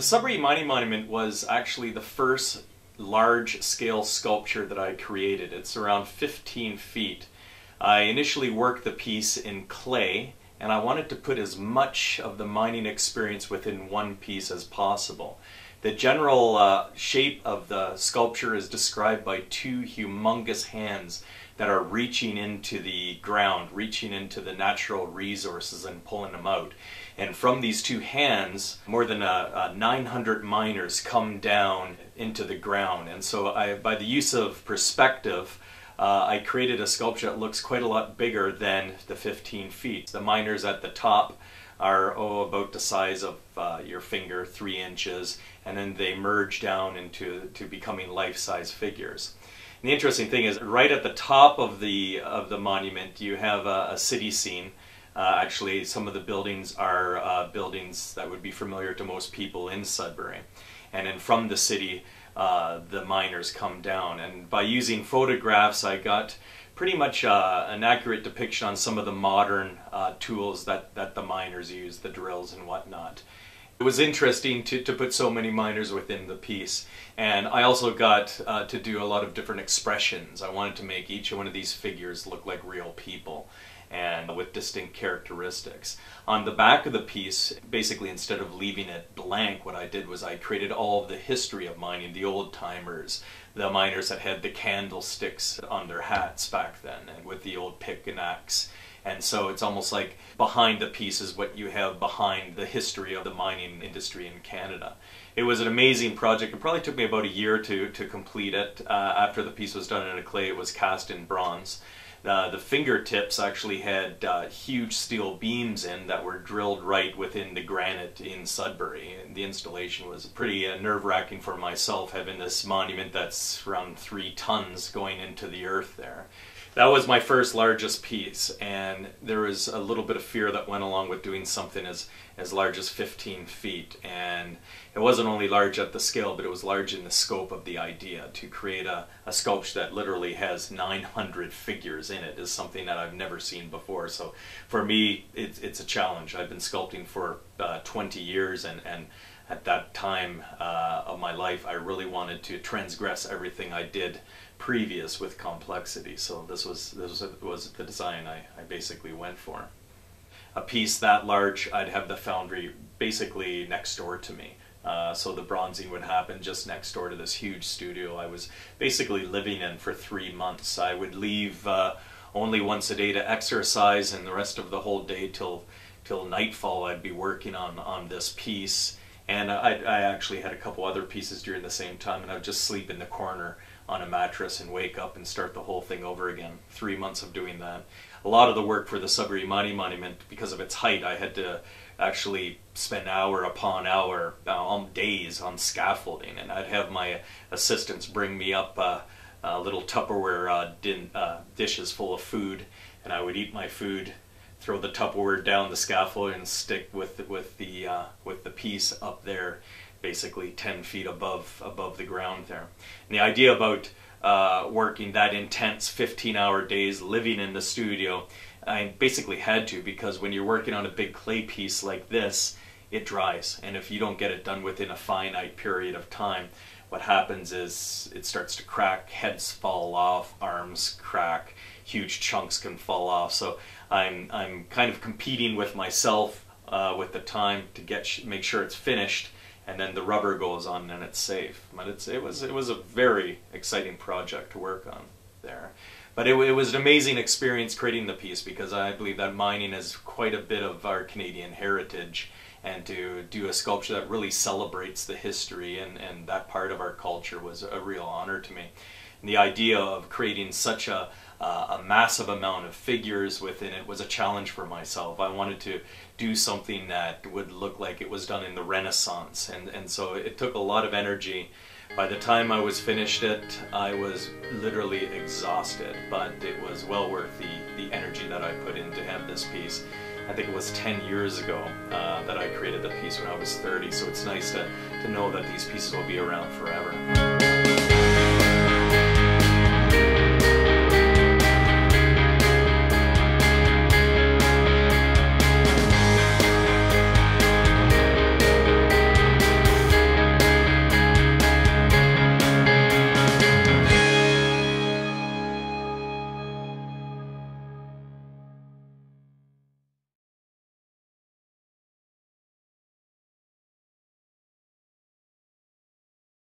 Sudbury Mining Monument was actually the first large-scale sculpture that I created. It's around 15 feet. I initially worked the piece in clay, and I wanted to put as much of the mining experience within one piece as possible. The general shape of the sculpture is described by two humongous hands that are reaching into the ground, reaching into the natural resources and pulling them out. And from these two hands, more than 900 miners come down into the ground. And so by the use of perspective, I created a sculpture that looks quite a lot bigger than the 15 feet. The miners at the top are about the size of your finger, 3 inches, and then they merge down into becoming life-size figures. And the interesting thing is, right at the top of the monument, you have a city scene. Actually, some of the buildings are buildings that would be familiar to most people in Sudbury. And then from the city, the miners come down. And by using photographs, I got pretty much an accurate depiction on some of the modern tools that the miners use, the drills and whatnot. It was interesting to put so many miners within the piece. And I also got to do a lot of different expressions. I wanted to make each one of these figures look like real people and with distinct characteristics. On the back of the piece, basically instead of leaving it blank, what I did was I created all of the history of mining, the old timers, the miners that had the candlesticks on their hats back then, and with the old pick and axe. And so it's almost like behind the piece is what you have behind the history of the mining industry in Canada. It was an amazing project. It probably took me about a year to complete it. After the piece was done in a clay, it was cast in bronze. The fingertips actually had huge steel beams in that were drilled right within the granite in Sudbury. And the installation was pretty nerve-wracking for myself, having this monument that's around 3 tons going into the earth there. That was my first largest piece, and there was a little bit of fear that went along with doing something as large as 15 feet. And it wasn't only large at the scale, but it was large in the scope of the idea. To create a sculpture that literally has 900 figures in it is something that I've never seen before. So for me, it's a challenge. I've been sculpting for 20 years, and at that time of my life, I really wanted to transgress everything I did previous with complexity. So this was the design I basically went for. A piece that large, I'd have the foundry basically next door to me. So the bronzing would happen just next door to this huge studio I was basically living in for 3 months. I would leave only once a day to exercise, and the rest of the whole day till nightfall I'd be working on this piece. And I actually had a couple other pieces during the same time, and I would just sleep in the corner on a mattress and wake up and start the whole thing over again. 3 months of doing that. A lot of the work for the Sudbury Mining Monument, because of its height, I had to actually spend hour upon hour, days on scaffolding, and I'd have my assistants bring me up little Tupperware dishes full of food, and I would eat my food, throw the Tupperware down the scaffold, and stick with the piece up there, basically 10 feet above the ground there. And the idea about working that intense 15-hour days, living in the studio, I basically had to, because when you're working on a big clay piece like this, it dries, and if you don't get it done within a finite period of time, what happens is it starts to crack, heads fall off, arms crack, huge chunks can fall off. So I'm kind of competing with myself with the time to make sure it's finished, and then the rubber goes on and it's safe. But it was a very exciting project to work on there. But it was an amazing experience creating the piece, because I believe that mining is quite a bit of our Canadian heritage, and to do a sculpture that really celebrates the history and that part of our culture was a real honor to me. And the idea of creating such a massive amount of figures within it was a challenge for myself. I wanted to do something that would look like it was done in the Renaissance, and so it took a lot of energy. By the time I was finished it, I was literally exhausted, but it was well worth the energy that I put in to have this piece. I think it was 10 years ago that I created the piece when I was 30, so it's nice to know that these pieces will be around forever.